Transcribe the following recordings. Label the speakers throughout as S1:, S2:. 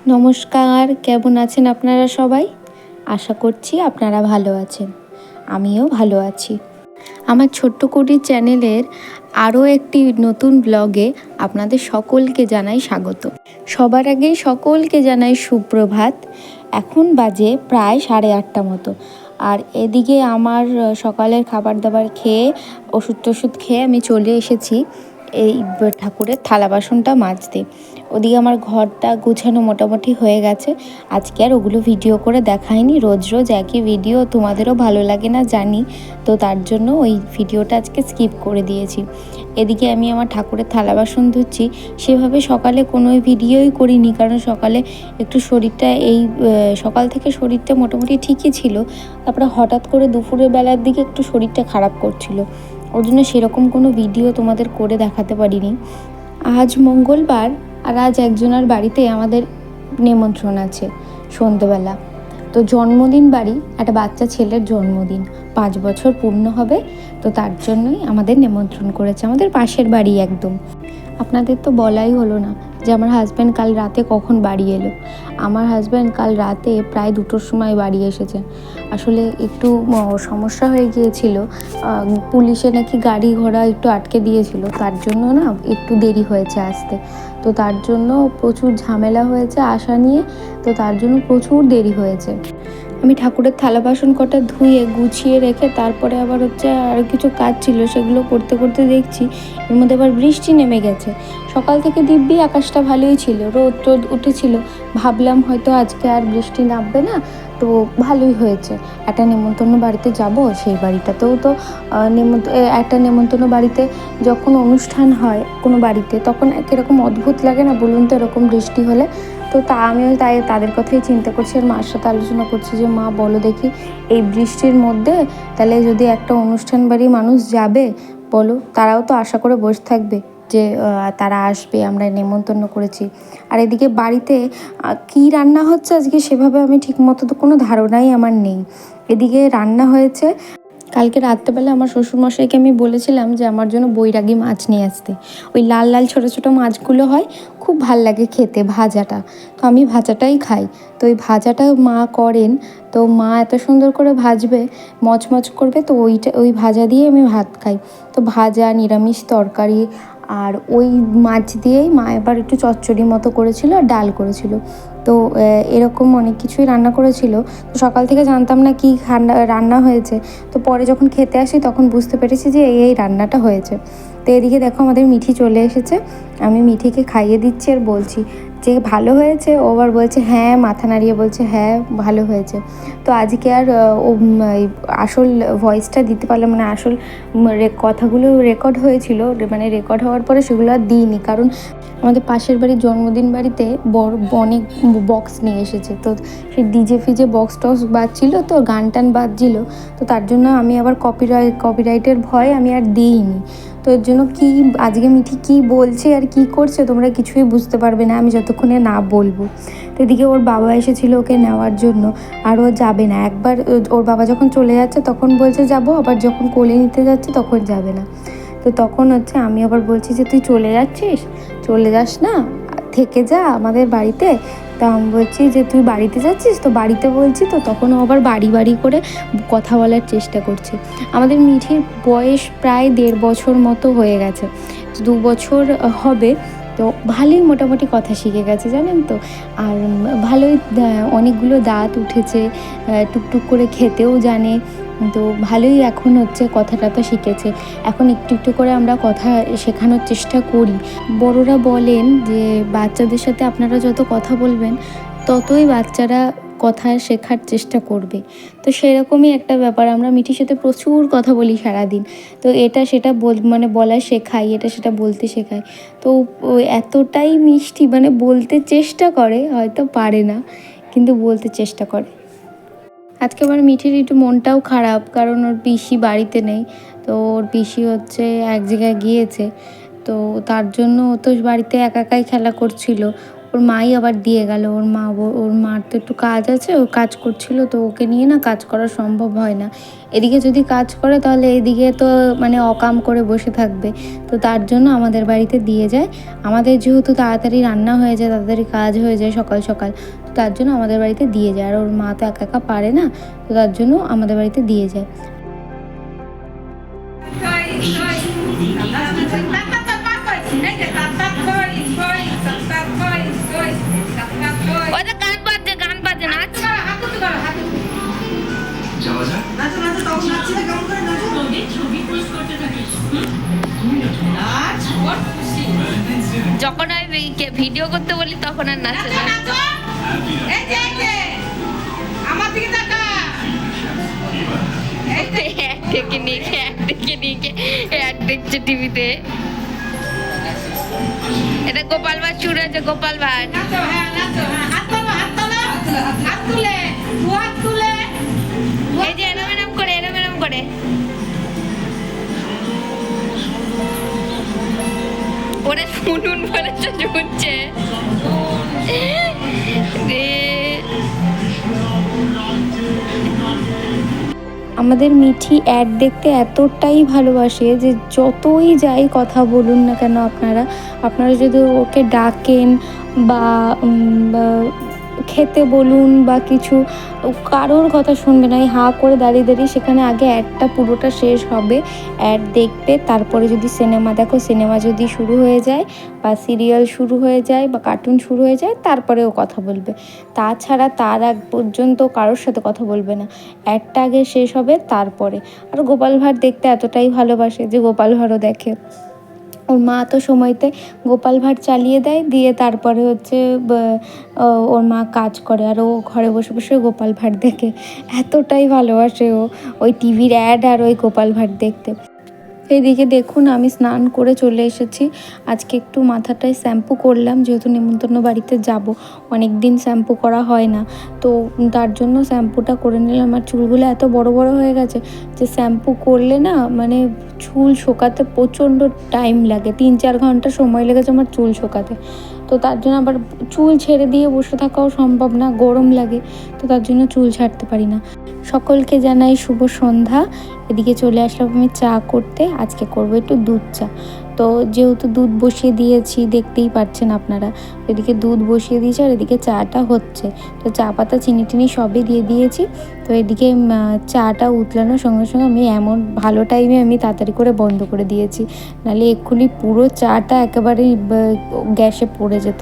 S1: নমস্কার, কেমন আছেন আপনারা সবাই? আশা করছি আপনারা ভালো আছেন। আমিও ভালো আছি। আমার ছোট্ট কুটির চ্যানেলের আরও একটি নতুন ব্লগে আপনাদের সকলকে জানাই স্বাগত। সবার আগেই সকলকে জানাই সুপ্রভাত। এখন বাজে প্রায় 8:30 মতো। আর এদিকে আমার সকালের খাবার দাবার খেয়ে ওষুধ খেয়ে আমি চলে এসেছি এই ঠাকুরের থালা বাসনটা মাজতে। ওদিকে আমার ঘরটা গুছানো মোটামুটি হয়ে গেছে। আজকে আর ওগুলো ভিডিও করে দেখাইনি, রোজ রোজ একই ভিডিও তোমাদেরও ভালো লাগে না জানি, তো তার জন্য ওই ভিডিওটা আজকে স্কিপ করে দিয়েছি। এদিকে আমি আমার ঠাকুরের থালা বাসন ধুচ্ছি। সেভাবে সকালে কোনো ভিডিওই করিনি, কারণ সকালে একটু শরীরটা সকাল থেকে শরীরটা মোটামুটি ঠিকই ছিল, তারপরে হঠাৎ করে দুপুরের বেলার দিকে একটু শরীরটা খারাপ করছিল, ওর জন্য সেরকম কোনো ভিডিও তোমাদের করে দেখাতে পারিনি। আজ মঙ্গলবার, আর আজ একজনের বাড়িতে আমাদের নিমন্ত্রণ আছে সন্ধেবেলা। তো জন্মদিন বাড়ি, একটা বাচ্চা ছেলের জন্মদিন, 5 বছর পূর্ণ হবে, তো তার জন্যই আমাদের নিমন্ত্রণ করেছে, আমাদের পাশের বাড়ি একদম। আপনাদের তো বলাই হলো না যে আমার হাজব্যান্ড কাল রাতে কখন বাড়ি এলো। আমার হাজব্যান্ড কাল রাতে প্রায় 2টোর সময় বাড়ি এসেছে। আসলে একটু সমস্যা হয়ে গিয়েছিল, পুলিশে নাকি গাড়ি ঘোড়া একটু আটকে দিয়েছিল, তার জন্য না একটু দেরি হয়েছে আসতে। তো তার জন্য প্রচুর ঝামেলা হয়েছে আসা নিয়ে, তো তার জন্য প্রচুর দেরি হয়েছে। আমি ঠাকুরের থালা বাসন কটা ধুয়ে গুছিয়ে রেখে তারপরে আবার আর কিছু কাজ ছিল, সেগুলো করতে করতে দেখছি এর মধ্যে আবার বৃষ্টি নেমে গেছে। সকাল থেকে দিব্যি আকাশটা ভালোই ছিল, রোদ উঠেছিল, ভাবলাম হয়তো আজকে আর বৃষ্টি নামবে না, তো ভালোই হয়েছে। একটা নেমন্তন্ন বাড়িতে যাব, সেই বাড়িটাতেও তো একটা নেমন্তন্ন বাড়িতে যখন অনুষ্ঠান হয় কোনো বাড়িতে, তখন কীরকম অদ্ভুত লাগে না বলুন তো এরকম বৃষ্টি হলে। তো আমিও তাদের কথাই চিন্তা করছি, আর মার সাথে আলোচনা করছি যে মা বলো দেখি এই বৃষ্টির মধ্যে তাহলে যদি একটা অনুষ্ঠান বাড়ি মানুষ যাবে, বলো তারাও তো আশা করে বসে থাকবে যে তারা আসবে, আমরা নেমন্তন্ন করেছি। আর এদিকে বাড়িতে কী রান্না হচ্ছে আজকে সেভাবে আমি ঠিকমতো তো কোনো ধারণাই আমার নেই। এদিকে রান্না হয়েছে, কালকে রাত্রেবেলা আমার শ্বশুরমশাইকে আমি বলেছিলাম যে আমার জন্য বৈরাগী মাছ নিয়ে আসতে। ওই লাল লাল ছোটো ছোটো মাছগুলো হয়, খুব ভাল লাগে খেতে ভাজাটা, তো আমি ভাজাটাই খাই। তো ওই ভাজাটা মা করেন, তো মা এত সুন্দর করে ভাজবে, মচমচ করবে, তো ওই ভাজা দিয়ে আমি ভাত খাই। তো ভাজা, নিরামিষ তরকারি, আর ওই মাছ দিয়েই মা এবার একটু চচ্চড়ি মতো করেছিল আর ডাল করেছিল। তো এরকম অনেক কিছুই রান্না করেছিল। তো সকাল থেকে জানতাম না কী রান্না হয়েছে, তো পরে যখন খেতে আসি তখন বুঝতে পেরেছি যে এই রান্নাটা হয়েছে। তো এদিকে দেখো আমাদের মিঠি চলে এসেছে, আমি মিঠিকে খাইয়ে দিচ্ছি আর বলছি যে ভালো হয়েছে। ও আবার বলছে হ্যাঁ, মাথা নাড়িয়ে বলছে হ্যাঁ ভালো হয়েছে। তো আজকে আর আসল ভয়েসটা দিতে পারলাম না, আসল কথাগুলো রেকর্ড হয়েছিল, মানে রেকর্ড হওয়ার পরে সেগুলো আর দিইনি, কারণ আমাদের পাশের বাড়ির জন্মদিন বাড়িতে বড় অনেক বক্স নিয়ে এসেছে, তো সেই ডিজে ফিজে বক্স টক্স বাজছিল, তো গান টান বাজছিল, তো তার জন্য আমি আবার কপিরাইটের ভয় আমি আর দিইনি। তো এর জন্য আজকে মিঠি কী বলছে আর কী করছে তোমরা কিছুই বুঝতে পারবে না আমি যতক্ষণে না বলবো। তো এদিকে ওর বাবা এসেছিলো ওকে নেওয়ার জন্য, আর ও যাবে না। একবার ওর বাবা যখন চলে যাচ্ছে তখন বলছে যাবো, আবার যখন কোলে নিতে যাচ্ছে তখন যাবে না। তো তখন আমি আবার বলছি যে তুই চলে যাচ্ছিস, চলে যাস না, থেকে যা আমাদের বাড়িতে। তা আমি বলছি যে তুই বাড়িতে যাচ্ছিস, তো বাড়িতে বলছি, তো তখন ও আবার বাড়ি করে কথা বলার চেষ্টা করছে। আমাদের মিঠির বয়স প্রায় 1.5 বছর মতো হয়ে গেছে, 2 বছর হবে, তো ভালোই মোটামুটি কথা শিখে গেছে জানেন তো। আর ভালোই অনেকগুলো দাঁত উঠেছে, টুকটুক করে খেতেও জানে, তো ভালোই এখন কথা টথা শিখেছে। এখন একটু একটু করে আমরা কথা শেখানোর চেষ্টা করি। বড়রা বলেন যে বাচ্চাদের সাথে আপনারা যত কথা বলবেন ততই বাচ্চারা কথা শেখার চেষ্টা করবে। তো সেরকমই একটা ব্যাপার, আমরা মিঠির সাথে প্রচুর কথা বলি সারাদিন, তো এটা সেটা বলা শেখাই, এটা সেটা বলতে শেখাই। তো এতটাই মিষ্টি, মানে বলতে চেষ্টা করে, হয়তো পারে না কিন্তু বলতে চেষ্টা করে। আজকে আমার মিঠির একটু মনটাও খারাপ, কারণ ওর পিসি বাড়িতে নেই, তো ওর পিসি এক জায়গায় গিয়েছে, তো তার জন্য ও তো বাড়িতে একাই খেলা করছিল, ওর মাই আবার দিয়ে গেল। ওর মার তো একটু কাজ আছে, ও কাজ করছিল, তো ওকে নিয়ে না কাজ করা সম্ভব হয় না। এদিকে যদি কাজ করে তাহলে এদিকে তো মানে অকাম করে বসে থাকবে, তো তার জন্য আমাদের বাড়িতে দিয়ে যায়। আমাদের যেহেতু তাড়াতাড়ি রান্না হয়ে যায়, তাড়াতাড়ি কাজ হয়ে যায় সকাল সকাল, তো তার জন্য আমাদের বাড়িতে দিয়ে যায়। আর ওর মা তো একা একা পারে না, তো তার জন্য আমাদের বাড়িতে দিয়ে যায়। যখন আর ভিডিও করতে বলি তখন আর নাচে না। দেখছে টিভিতে। এটা গোপাল ভাঁড় শুরু হয়েছে, গোপাল ভাঁড়। এই যে এরম এরম করে, এরম এরম করে। ওরা শুনুন বলে শুনছে। আমাদের মিঠি অ্যাড দেখতে এতটাই ভালোবাসে যে যতই যাই কথা বলুন না কেন আপনারা যদি ওকে ডাকেন বা খেতে বলুন বা কিছু, কারোর কথা শুনবে না। এই হাঁ করে দাঁড়িয়ে দাঁড়িয়ে সেখানে আগে অ্যাডটা পুরোটা শেষ হবে, অ্যাড দেখবে, তারপরে যদি সিনেমা দেখো, সিনেমা যদি শুরু হয়ে যায় বা সিরিয়াল শুরু হয়ে যায় বা কার্টুন শুরু হয়ে যায়, তারপরে ও কথা বলবে। তাছাড়া তার আগ পর্যন্ত কারোর সাথে কথা বলবে না। অ্যাডটা আগে শেষ হবে তারপরে। আর গোপাল ভাঁড় দেখতে এতটাই ভালোবাসে যে গোপাল ভাঁড়ও দেখে। ওর মা তো সময়তে গোপাল ভাঁড় চালিয়ে দেয়, দিয়ে তারপরে হচ্ছে ওর মা কাজ করে, আর ও ঘরে বসে বসে গোপাল ভাঁড় দেখে। এতটাই ভালোবাসে ও ওই টিভির অ্যাড আর ওই গোপাল ভাঁড় দেখতে। এইদিকে দেখুন আমি স্নান করে চলে এসেছি। আজকে একটু মাথাটায় শ্যাম্পু করলাম, যেহেতু নেমন্তন্ন বাড়িতে যাব, অনেক দিন শ্যাম্পু করা হয় না, তো তার জন্য শ্যাম্পুটা করে নিলাম। আর চুলগুলো এত বড় বড় হয়ে গেছে যে শ্যাম্পু করলে না মানে চুল শোকাতে প্রচণ্ড টাইম লাগে, 3-4 ঘন্টা সময় লেগেছে আমার চুল শোকাতে। তো তার জন্য আবার চুল ছেড়ে দিয়ে বসে থাকাও সম্ভব না, গরম লাগে, তো তার জন্য চুল ছাড়তে পারি না। সকলকে জানাই শুভ সন্ধ্যা। এদিকে চলে আসলাম আমি চা করতে। আজকে করবো একটু দুধ চা। তো যেহেতু দুধ বসিয়ে দিয়েছি, দেখতেই পাচ্ছেন আপনারা, এদিকে দুধ বসিয়ে দিয়েছি আর এদিকে চাটা হচ্ছে। তো চা পাতা চিনি টিনি সবই দিয়ে দিয়েছি। তো এদিকে চাটা উতলানোর সঙ্গে সঙ্গে আমি এমন ভালো টাইমে আমি তাড়াতাড়ি করে বন্ধ করে দিয়েছি, নাহলে এক্ষুনি পুরো চাটা একেবারেই গ্যাসে পড়ে যেত।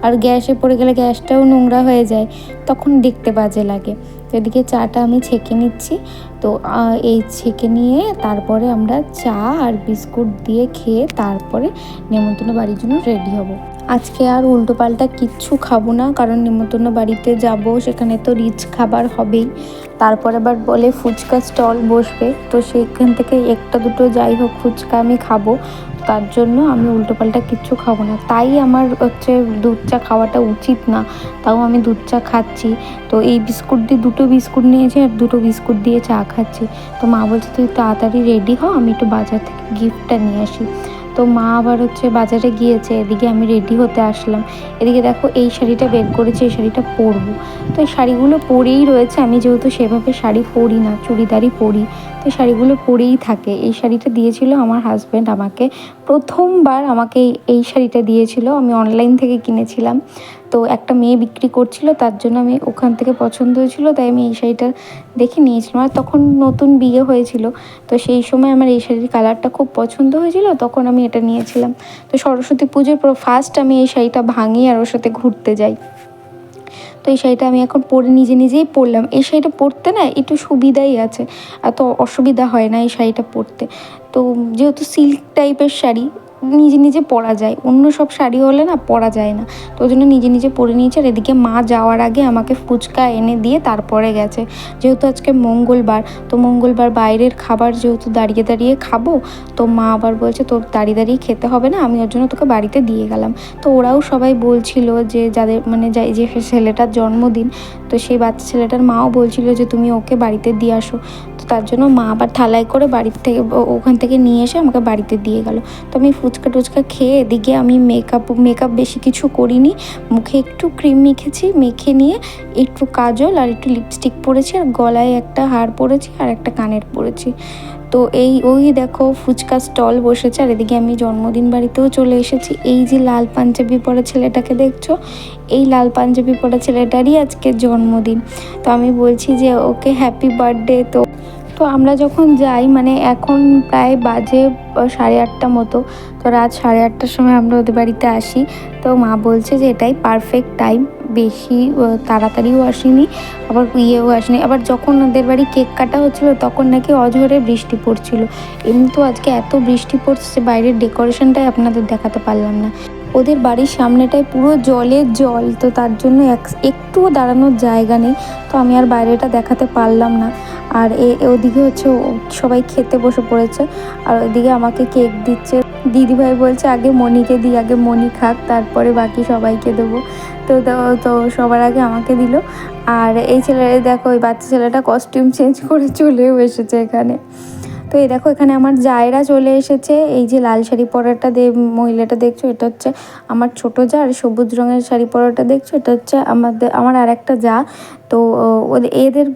S1: আর গ্যাসে পড়ে গেলে গ্যাসটাও নোংরা হয়ে যায়, তখন দেখতে বাজে লাগে। তো এদিকে চাটা আমি ছেঁকে নিচ্ছি। তো এই ছেঁকে নিয়ে তারপরে আমরা চা আর বিস্কুট দিয়ে খেয়ে তারপরে নেমন্তন্ন বাড়ির জন্য রেডি হব। আজকে আর উল্টোপাল্টা কিচ্ছু খাবো না, কারণ নেমন্তন্ন বাড়িতে যাব, সেখানে তো রিচ খাবার হবেই। তারপর আবার বলে ফুচকা স্টল বসবে, তো সেইখান থেকে একটা দুটো যাই হোক ফুচকা আমি খাবো। তার জন্য আমি উল্টোপাল্টা কিচ্ছু খাবো না। তাই আমার হচ্ছে দুধ চা খাওয়াটা উচিত না, তাও আমি দুধ চা খাচ্ছি। তো এই বিস্কুট দিয়ে 2টো বিস্কুট নিয়েছি আর 2টো বিস্কুট দিয়ে চা খাচ্ছি। তো মা বলছে তুই তাড়াতাড়ি রেডি হ, আমি একটু বাজার থেকে গিফটটা নিয়ে আসি। তো মা আবার হচ্ছে বাজারে গিয়েছে, এদিকে আমি রেডি হতে আসলাম। এদিকে দেখো এই শাড়িটা বের করেছি, এই শাড়িটা পরবো। তো এই শাড়িগুলো পরেই রয়েছে, আমি যেহেতু সেভাবে শাড়ি পরি না, চুড়িদারই পরি, তো শাড়িগুলো পরেই থাকে। এই শাড়িটা দিয়েছিল আমার হাজব্যান্ড আমাকে, প্রথমবার আমাকে এই শাড়িটা দিয়েছিল, আমি অনলাইন থেকে কিনেছিলাম। তো একটা মেয়ে বিক্রি করছিল, তার জন্য আমি ওখান থেকে পছন্দ হয়েছিল, তাই আমি এই শাড়িটা দেখে নিয়েছিলাম। আর তখন নতুন বিয়ে হয়েছিল, তো সেই সময় আমার এই শাড়ির কালারটা খুব পছন্দ হয়েছিল, তখন আমি এটা নিয়েছিলাম। তো সরস্বতী পুজোর ফার্স্ট আমি এই শাড়িটা ভাঙি আর ওর সাথে ঘুরতে যাই। তো এই শাড়িটা আমি এখন পরে নিজেই পরলাম। এই শাড়িটা পরতে না একটু সুবিধাই আছে, এত অসুবিধা হয় না এই শাড়িটা পরতে। তো যেহেতু সিল্ক টাইপের শাড়ি, নিজে পরা যায়, অন্য সব শাড়ি হলে না পরা যায় না, তো ওই জন্য নিজে পরে নিয়েছে। আর এদিকে মা যাওয়ার আগে আমাকে ফুচকা এনে দিয়ে তারপরে গেছে, যেহেতু আজকে মঙ্গলবার, তো মঙ্গলবার বাইরের খাবার যেহেতু দাঁড়িয়ে খাবো, তো মা আবার বলছে তোর দাঁড়িয়ে খেতে হবে না, আমি ওর জন্য তোকে বাড়িতে দিয়ে গেলাম। তো ওরাও সবাই বলছিল যে যাদের মানে যে ছেলেটার জন্মদিন, তো সেই বাচ্চা ছেলেটার মাও বলছিল যে তুমি ওকে বাড়িতে দিয়ে আসো। তো তো তার জন্য মা আবার থালায় করে বাড়ির থেকে ওখান থেকে নিয়ে এসে আমাকে বাড়িতে দিয়ে গেল। তো আমি ফুচকা টুচকা খেয়ে এদিকে আমি মেকআপ বেশি কিছু করিনি, মুখে একটু ক্রিম মেখে নিয়ে একটু কাজল আর একটু লিপস্টিক পরেছি, আর গলায় একটা হার পরেছি আর একটা কানের পরেছি। তো ওই দেখো ফুচকা স্টল বসেছে, আর এদিকে আমি জন্মদিন বাড়িতেও চলে এসেছি। এই যে লাল পাঞ্জাবি পরা ছেলেটাকে দেখছো, এই লাল পাঞ্জাবি পরা ছেলেটারই আজকে জন্মদিন। তো আমি বলছি যে ওকে হ্যাপি বার্থডে। তো আমরা যখন যাই, মানে এখন প্রায় বাজে 8:30 মতো, তো রাত 8:30টার সময় আমরা ওদের বাড়িতে আসি। তো মা বলছে যে এটাই পারফেক্ট টাইম, বেশি তাড়াতাড়িও আসেনি আবার আসেনি। আবার যখন ওদের বাড়ি কেক কাটা হচ্ছিলো তখন নাকি অঝরে বৃষ্টি পড়ছিল। এমনি তো আজকে এত বৃষ্টি পড়ছে, বাইরের ডেকোরেশনটাই আপনাদের দেখাতে পারলাম না। ওদের বাড়ির সামনেটায় পুরো জলের জল, তো তার জন্য একটুও দাঁড়ানোর জায়গা নেই, তো আমি আর বাইরেটা দেখাতে পারলাম না। আর ওদিকে হচ্ছে সবাই খেতে বসে পড়েছে, আর ওইদিকে আমাকে কেক দিচ্ছে। দিদিভাই বলছে আগে মনিকে দিই, আগে মনি খাক, তারপরে বাকি সবাইকে দেবো। তো সবার আগে আমাকে দিল। আর এই ছেলেটা দেখো, ওই বাচ্চা ছেলেটা কস্টিউম চেঞ্জ করে চলেও এসেছে এখানে। তো এই দেখো এখানে আমার জায়েরা চলে এসেছে। এই যে লাল শাড়ি পরাটা মহিলাটা দেখছো, এটা হচ্ছে আমার ছোট জা। আর সবুজ রঙের শাড়ি পরাটা দেখছো, এটা হচ্ছে আমার আর একটা জা। তো এদের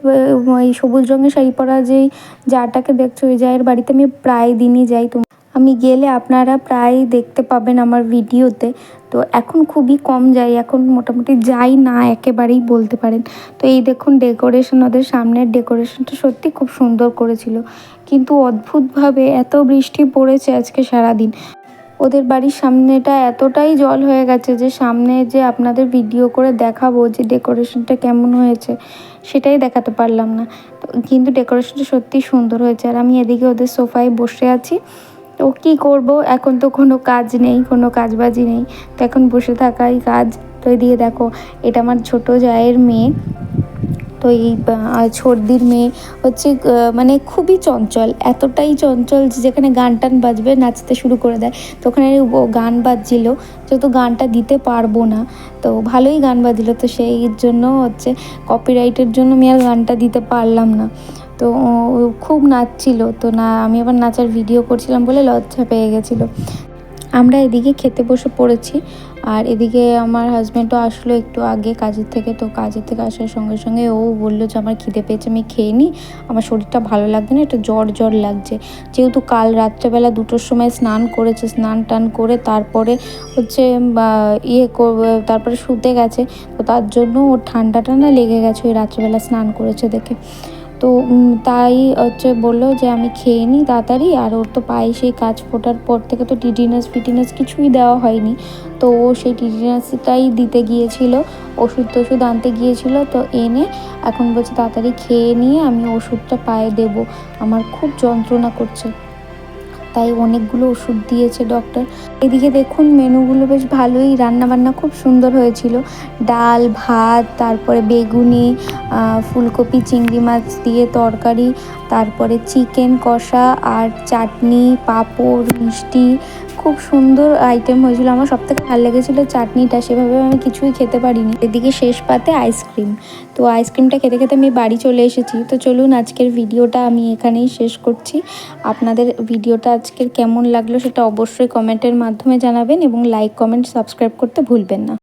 S1: এই সবুজ রঙের শাড়ি পরা যেই জাটাকে দেখছো, ওই জায়ের বাড়িতে আমি প্রায় দিনই যাই। আমি গেলে আপনারা প্রায় দেখতে পাবেন আমার ভিডিওতে। তো এখন খুবই কম যাই, এখন মোটামুটি যাই না একেবারেই বলতে পারেন। তো এই দেখুন ডেকোরেশন, ওদের সামনের ডেকোরেশনটা সত্যি খুব সুন্দর করেছিল, কিন্তু অদ্ভুতভাবে এত বৃষ্টি পড়েছে আজকে সারাদিন। ওদের বাড়ির সামনেটা এতটাই জল হয়ে গেছে যে সামনে যে আপনাদের ভিডিও করে দেখাবো যে ডেকোরেশনটা কেমন হয়েছে সেটাই দেখাতে পারলাম না। তো কিন্তু ডেকোরেশনটা সত্যি সুন্দর হয়েছে। আর আমি এদিকে ওদের সোফায় বসে আছি। তো কী করব, এখন তো কোনো কাজ নেই, কোনো কাজবাজি নেই, তো এখন বসে থাকাই কাজ। তো এদিকে দেখো, এটা আমার ছোটো জায়ের মেয়ে। তো এই সর্দির মেয়ে হচ্ছে মানে খুবই চঞ্চল, এতটাই চঞ্চল যে যেখানে গান টান বাজবে নাচতে শুরু করে দেয়। তো ওখানে গান বাজছিল, যেহেতু গানটা দিতে পারবো না, তো ভালোই গান বাজলো, তো সেই জন্য হচ্ছে কপিরাইটের জন্য আমি আর গানটা দিতে পারলাম না। তো খুব নাচছিল, তো না আমি আবার নাচার ভিডিও করছিলাম বলে লজ্জা পেয়ে গেছিলো। আমরা এদিকে খেতে বসে পড়েছি, আর এদিকে আমার হাজব্যান্ডও আসলো একটু আগে কাজের থেকে। তো কাজের থেকে আসার সঙ্গে সঙ্গে ও বললো যে আমার খিদে পেয়েছে, আমি খেয়ে নিই, আমার শরীরটা ভালো লাগছে না, একটু জ্বর লাগছে। যেহেতু কাল রাত্রেবেলা 2টোর সময় স্নান করেছে, স্নান টান করে তারপরে হচ্ছে তারপরে শুতে গেছে, তো তার জন্য ওর ঠান্ডাটা না লেগে গেছে ওই রাত্রেবেলা স্নান করেছে দেখে। তো তাই হচ্ছে বললো যে আমি খেয়ে নিই তাড়াতাড়ি। আর ওর তো পায়ে সেই কাজ ফোটার পর থেকে তো টিটিনাস কিছুই দেওয়া হয়নি, তো ও সেই টিটিনাসটাই দিতে গিয়েছিল, ওষুধ আনতে গিয়েছিল। তো এনে এখন বলছে তাড়াতাড়ি খেয়ে নিয়ে আমি ওষুধটা পায়ে দেবো, আমার খুব যন্ত্রণা করছে। তাই অনেকগুলো ওষুধ দিয়েছে ডক্টর। এদিকে দেখুন মেনুগুলো বেশ ভালোই, রান্নাবান্না খুব সুন্দর হয়েছিল। ডাল ভাত, তারপরে বেগুনি, ফুলকপি চিংড়ি মাছ দিয়ে তরকারি, তারপরে চিকেন কষা আর চাটনি, পাঁপড়, মিষ্টি, খুব সুন্দর আইটেম হয়েছিল। আমার সবথেকে ভালো লেগেছিলো চাটনিটা, সেভাবে আমি কিছুই খেতে পারিনি। এদিকে শেষ পাতে আইসক্রিম, তো আইসক্রিমটা খেতে খেতে আমি বাড়ি চলে এসেছি। তো চলুন আজকের ভিডিওটা আমি এখানেই শেষ করছি। আপনাদের ভিডিওটা আজকের কেমন লাগলো সেটা অবশ্যই কমেন্টের মাধ্যমে জানাবেন, এবং লাইক কমেন্ট সাবস্ক্রাইব করতে ভুলবেন না।